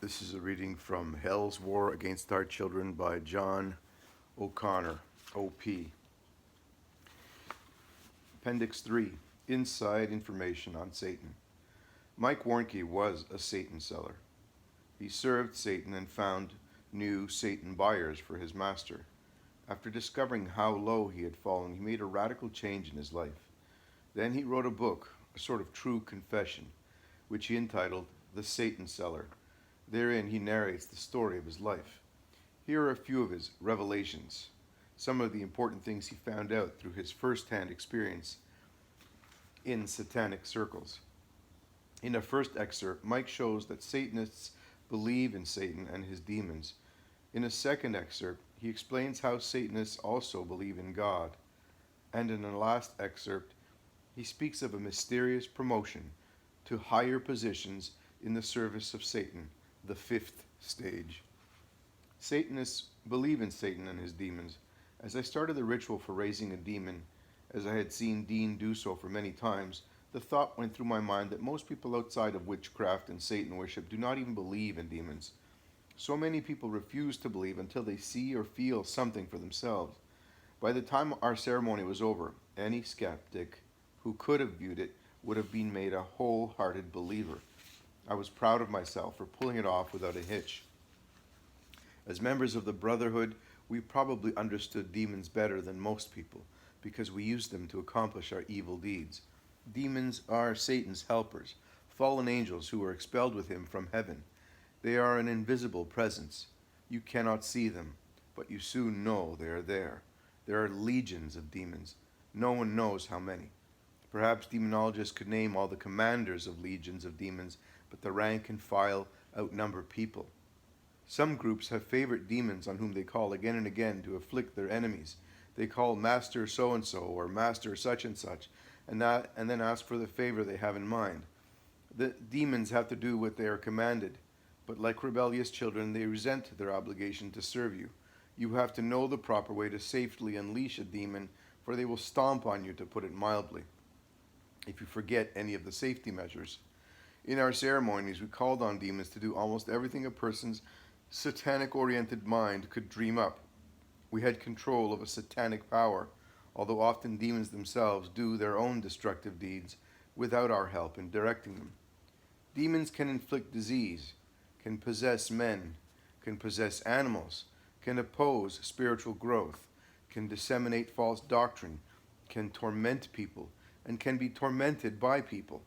This is a reading from Hell's War Against Our Children by John O'Connor, O.P. Appendix 3, Inside Information on Satan. Mike Warnke was a Satan seller. He served Satan and found new Satan buyers for his master. After discovering how low he had fallen, he made a radical change in his life. Then he wrote a book, a sort of true confession, which he entitled The Satan Seller. Therein he narrates the story of his life. Here are a few of his revelations, some of the important things he found out through his first-hand experience in satanic circles. In a first excerpt, Mike shows that Satanists believe in Satan and his demons. In a second excerpt, he explains how Satanists also believe in God. And in a last excerpt, he speaks of a mysterious promotion to higher positions in the service of Satan, the fifth stage. Satanists believe in Satan and his demons. As I started the ritual for raising a demon, as I had seen Dean do so for many times, the thought went through my mind that most people outside of witchcraft and Satan worship do not even believe in demons. So many people refuse to believe until they see or feel something for themselves. By the time our ceremony was over, any skeptic who could have viewed it would have been made a wholehearted believer. I was proud of myself for pulling it off without a hitch. As members of the Brotherhood, we probably understood demons better than most people because we used them to accomplish our evil deeds. Demons are Satan's helpers, fallen angels who were expelled with him from heaven. They are an invisible presence. You cannot see them, but you soon know they are there. There are legions of demons. No one knows how many. Perhaps demonologists could name all the commanders of legions of demons, but the rank and file outnumber people. Some groups have favorite demons on whom they call again and again to afflict their enemies. They call Master so-and-so or Master such-and-such, and then ask for the favor they have in mind. The demons have to do what they are commanded, but like rebellious children, they resent their obligation to serve you. You have to know the proper way to safely unleash a demon, for they will stomp on you, to put it mildly, if you forget any of the safety measures. In our ceremonies, we called on demons to do almost everything a person's satanic-oriented mind could dream up. We had control of a satanic power, although often demons themselves do their own destructive deeds without our help in directing them. Demons can inflict disease, can possess men, can possess animals, can oppose spiritual growth, can disseminate false doctrine, can torment people, and can be tormented by people.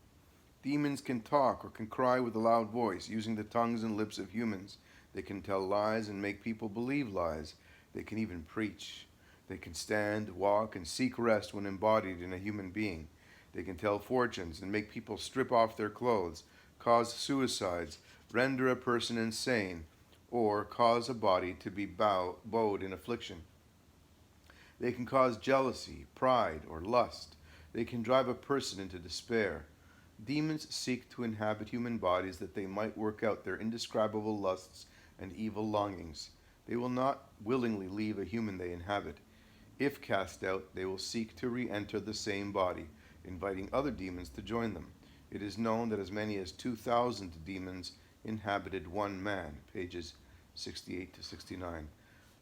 Demons can talk or can cry with a loud voice, using the tongues and lips of humans. They can tell lies and make people believe lies. They can even preach. They can stand, walk, and seek rest when embodied in a human being. They can tell fortunes and make people strip off their clothes, cause suicides, render a person insane, or cause a body to be bowed in affliction. They can cause jealousy, pride, or lust. They can drive a person into despair. Demons seek to inhabit human bodies that they might work out their indescribable lusts and evil longings. They will not willingly leave a human they inhabit. If cast out, they will seek to re-enter the same body, inviting other demons to join them. It is known that as many as 2,000 demons inhabited one man, pages 68 to 69.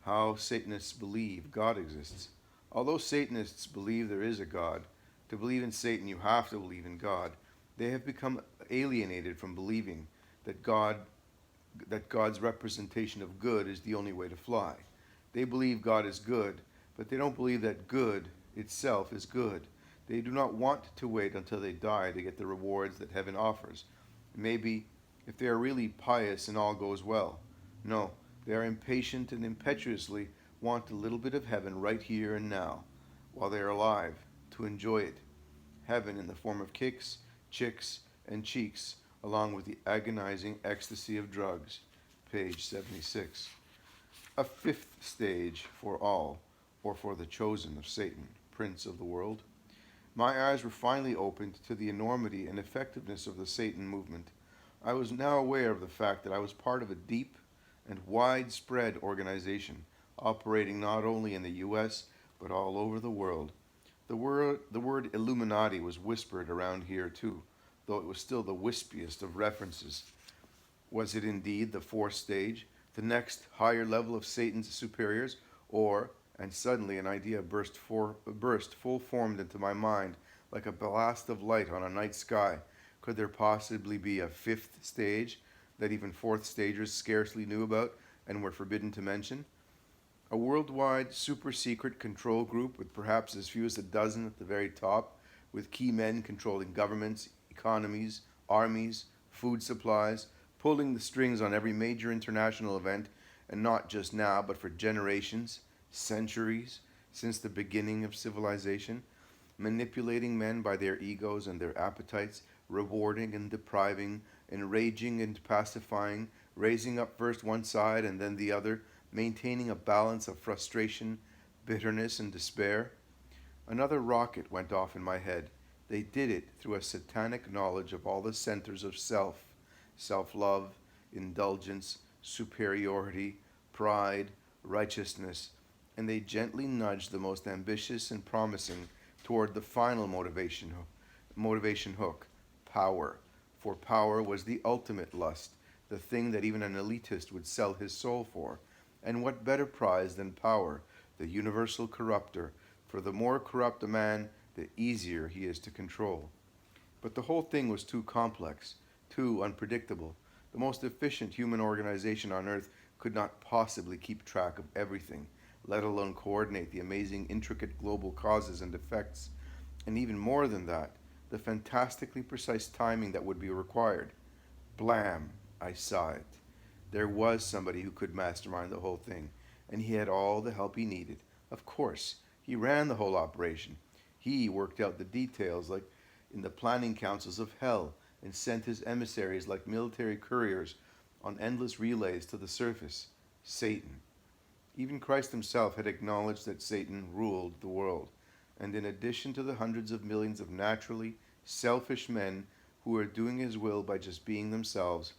How Satanists believe God exists. Although Satanists believe there is a God, to believe in Satan you have to believe in God. They have become alienated from believing that God's representation of good is the only way to fly. They believe God is good, but they don't believe that good itself is good. They do not want to wait until they die to get the rewards that heaven offers. Maybe if they are really pious and all goes well. No, they are impatient and impetuously want a little bit of heaven right here and now, while they are alive, to enjoy it. Heaven in the form of kicks, chicks, and cheeks, along with the agonizing ecstasy of drugs, page 76. A fifth stage for all, or for the chosen of Satan, prince of the world. My eyes were finally opened to the enormity and effectiveness of the Satan movement. I was now aware of the fact that I was part of a deep and widespread organization, operating not only in the U.S., but all over the world. The word Illuminati was whispered around here too, though it was still the wispiest of references. Was it indeed the fourth stage, the next higher level of Satan's superiors, or, and suddenly an idea burst full formed into my mind like a blast of light on a night sky. Could there possibly be a fifth stage that even fourth stagers scarcely knew about and were forbidden to mention? A worldwide super secret control group with perhaps as few as a dozen at the very top, with key men controlling governments, economies, armies, food supplies, pulling the strings on every major international event, and not just now, but for generations, centuries, since the beginning of civilization, manipulating men by their egos and their appetites, rewarding and depriving, enraging and pacifying, raising up first one side and then the other, maintaining a balance of frustration, bitterness, and despair. Another rocket went off in my head. They did it through a satanic knowledge of all the centers of self-love, indulgence, superiority, pride, righteousness, and they gently nudged the most ambitious and promising toward the final motivation hook, power. For power was the ultimate lust, the thing that even an elitist would sell his soul for. And what better prize than power, the universal corrupter? For the more corrupt a man, the easier he is to control. But the whole thing was too complex, too unpredictable. The most efficient human organization on earth could not possibly keep track of everything, let alone coordinate the amazing, intricate global causes and effects. And even more than that, the fantastically precise timing that would be required. Blam! I sighed. There was somebody who could mastermind the whole thing, and he had all the help he needed. Of course, he ran the whole operation. He worked out the details like in the planning councils of hell and sent his emissaries like military couriers on endless relays to the surface. Satan. Even Christ himself had acknowledged that Satan ruled the world. And in addition to the hundreds of millions of naturally selfish men who were doing his will by just being themselves,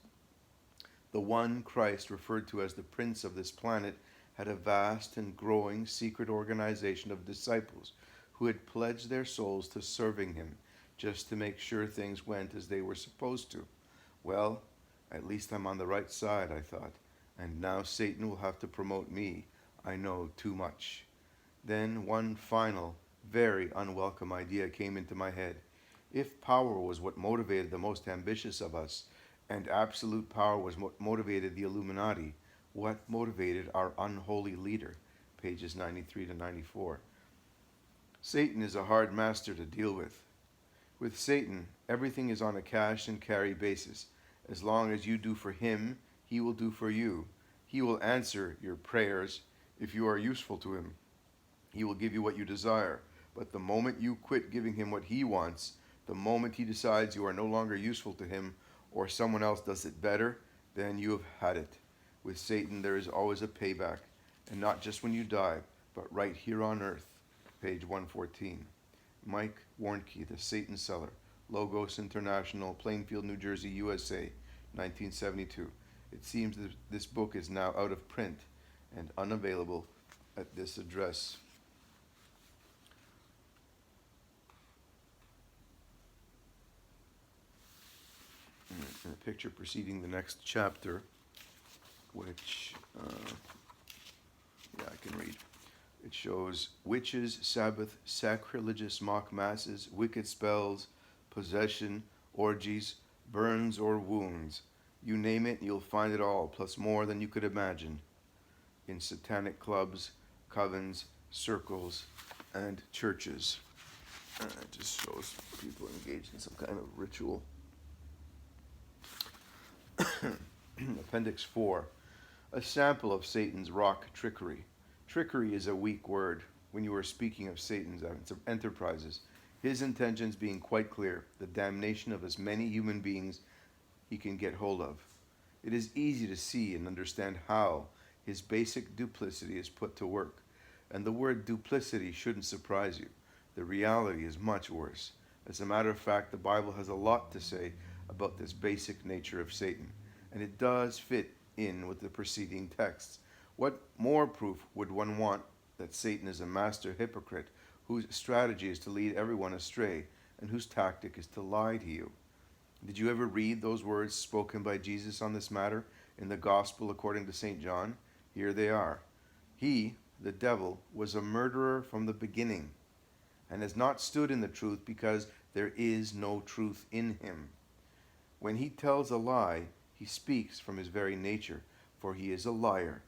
the one Christ referred to as the Prince of this planet had a vast and growing secret organization of disciples who had pledged their souls to serving him just to make sure things went as they were supposed to. Well, at least I'm on the right side, I thought, and now Satan will have to promote me. I know too much. Then one final, very unwelcome idea came into my head. If power was what motivated the most ambitious of us, and absolute power was what motivated the Illuminati, what motivated our unholy leader? Pages 93 to 94. Satan is a hard master to deal with. With Satan, everything is on a cash and carry basis. As long as you do for him, he will do for you. He will answer your prayers if you are useful to him. He will give you what you desire. But the moment you quit giving him what he wants, the moment he decides you are no longer useful to him, or someone else does it better, then you have had it. With Satan, there is always a payback, and not just when you die, but right here on earth. Page 114. Mike Warnke, The Satan Seller, Logos International, Plainfield, New Jersey, USA, 1972. It seems that this book is now out of print and unavailable at this address. And a picture preceding the next chapter, which, I can read. It shows witches, Sabbath, sacrilegious mock masses, wicked spells, possession, orgies, burns or wounds. You name it, you'll find it all, plus more than you could imagine, in satanic clubs, covens, circles, and churches. It just shows people engaged in some kind of ritual. Appendix 4. A sample of Satan's rock trickery. Trickery is a weak word when you are speaking of Satan's enterprises, his intentions being quite clear, the damnation of as many human beings he can get hold of. It is easy to see and understand how his basic duplicity is put to work, and the word duplicity shouldn't surprise you. The reality is much worse. As a matter of fact, the Bible has a lot to say about this basic nature of Satan, and it does fit in with the preceding texts. What more proof would one want that Satan is a master hypocrite whose strategy is to lead everyone astray and whose tactic is to lie to you? Did you ever read those words spoken by Jesus on this matter in the Gospel according to St. John? Here they are. He, the devil, was a murderer from the beginning, and has not stood in the truth because there is no truth in him. When he tells a lie, he speaks from his very nature, for he is a liar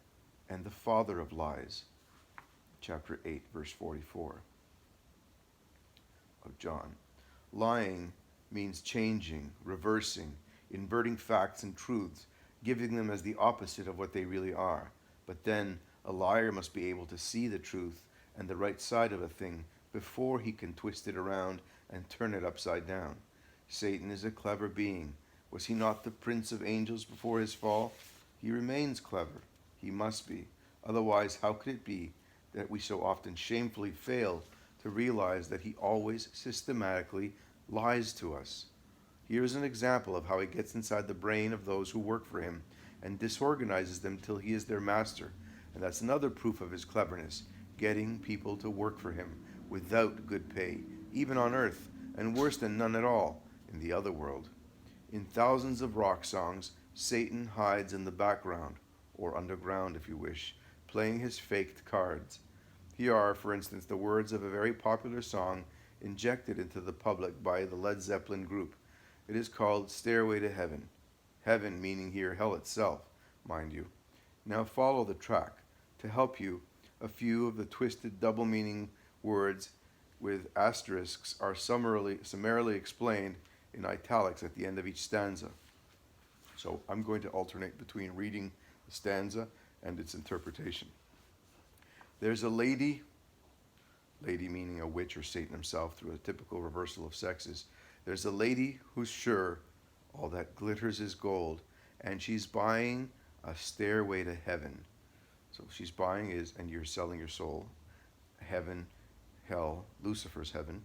and the father of lies. Chapter 8, verse 44 of John. Lying means changing, reversing, inverting facts and truths, giving them as the opposite of what they really are. But then a liar must be able to see the truth and the right side of a thing before he can twist it around and turn it upside down. Satan is a clever being. Was he not the prince of angels before his fall? He remains clever. He must be. Otherwise, how could it be that we so often shamefully fail to realize that he always systematically lies to us? Here's an example of how he gets inside the brain of those who work for him and disorganizes them till he is their master. And that's another proof of his cleverness, getting people to work for him without good pay, even on earth, and worse than none at all in the other world. In thousands of rock songs, Satan hides in the background, or underground if you wish, playing his faked cards. Here are, for instance, the words of a very popular song injected into the public by the Led Zeppelin group. It is called Stairway to Heaven. Heaven meaning here hell itself, mind you. Now follow the track. To help you, a few of the twisted double-meaning words with asterisks are summarily explained in italics at the end of each stanza. So I'm going to alternate between reading the stanza and its interpretation. There's a lady meaning a witch or Satan himself through a typical reversal of sexes. There's a lady who's sure all that glitters is gold, and she's buying a stairway to heaven. So she's buying and you're selling your soul. Heaven, hell, Lucifer's heaven.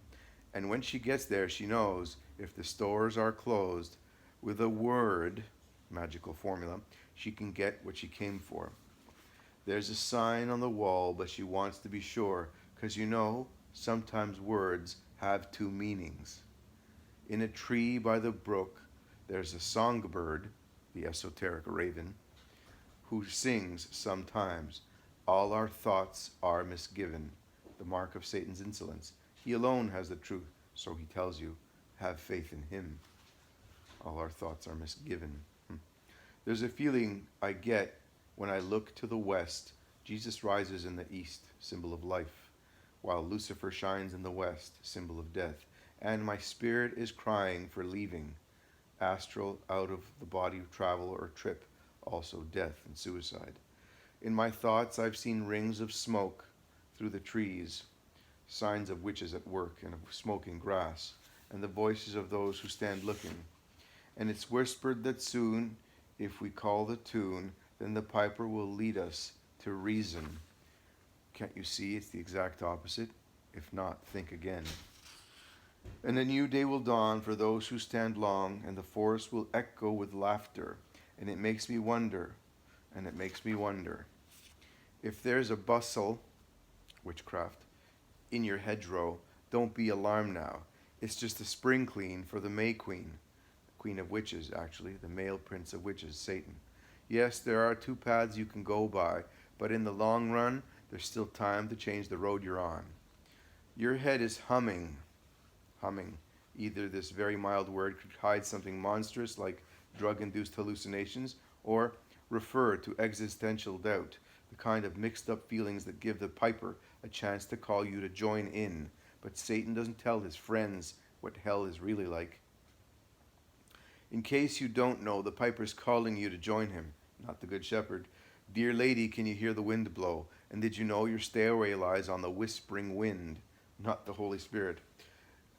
And when she gets there, she knows if the stores are closed, with a word, magical formula, she can get what she came for. There's a sign on the wall, but she wants to be sure, because sometimes words have two meanings. In a tree by the brook, there's a songbird, the esoteric raven, who sings sometimes, all our thoughts are misgiven, the mark of Satan's insolence. He alone has the truth, so he tells you, have faith in him. All our thoughts are misgiven. There's a feeling I get when I look to the west. Jesus rises in the east, symbol of life, while Lucifer shines in the west, symbol of death. And my spirit is crying for leaving, astral, out of the body travel or trip, also death and suicide. In my thoughts I've seen rings of smoke through the trees, signs of witches at work and of smoking grass, and the voices of those who stand looking. And it's whispered that soon, if we call the tune, then the piper will lead us to reason. Can't you see it's the exact opposite? If not, think again. And a new day will dawn for those who stand long, and the forest will echo with laughter. And it makes me wonder, if there's a bustle, witchcraft, in your hedgerow, don't be alarmed now. It's just a spring clean for the May Queen. Queen of witches, actually, the male prince of witches, Satan. Yes, there are two paths you can go by, but in the long run, there's still time to change the road you're on. Your head is humming. Either this very mild word could hide something monstrous like drug-induced hallucinations, or refer to existential doubt, the kind of mixed-up feelings that give the piper a chance to call you to join in. But Satan doesn't tell his friends what hell is really like. In case you don't know, the piper's calling you to join him, not the Good Shepherd. Dear lady, can you hear the wind blow? And did you know your stairway lies on the whispering wind, not the Holy Spirit?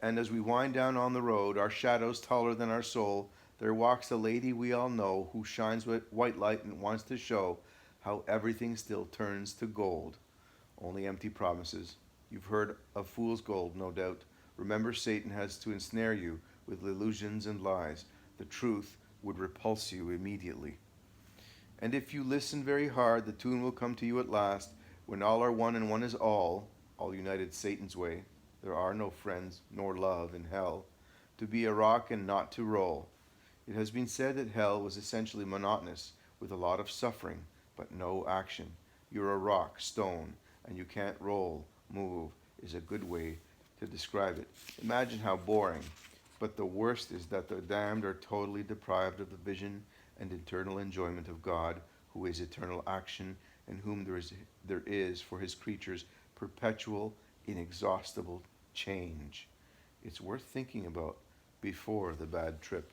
And as we wind down on the road, our shadows taller than our soul, there walks a lady we all know who shines with white light and wants to show how everything still turns to gold. Only empty promises. You've heard of fool's gold, no doubt. Remember, Satan has to ensnare you with illusions and lies. The truth would repulse you immediately. And if you listen very hard, the tune will come to you at last, when all are one and one is all united Satan's way. There are no friends nor love in hell. To be a rock and not to roll. It has been said that hell was essentially monotonous, with a lot of suffering, but no action. You're a rock, stone, and you can't roll, move, is a good way to describe it. Imagine how boring. But the worst is that the damned are totally deprived of the vision and eternal enjoyment of God, who is eternal action, and whom there is for his creatures perpetual, inexhaustible change. It's worth thinking about before the bad trip.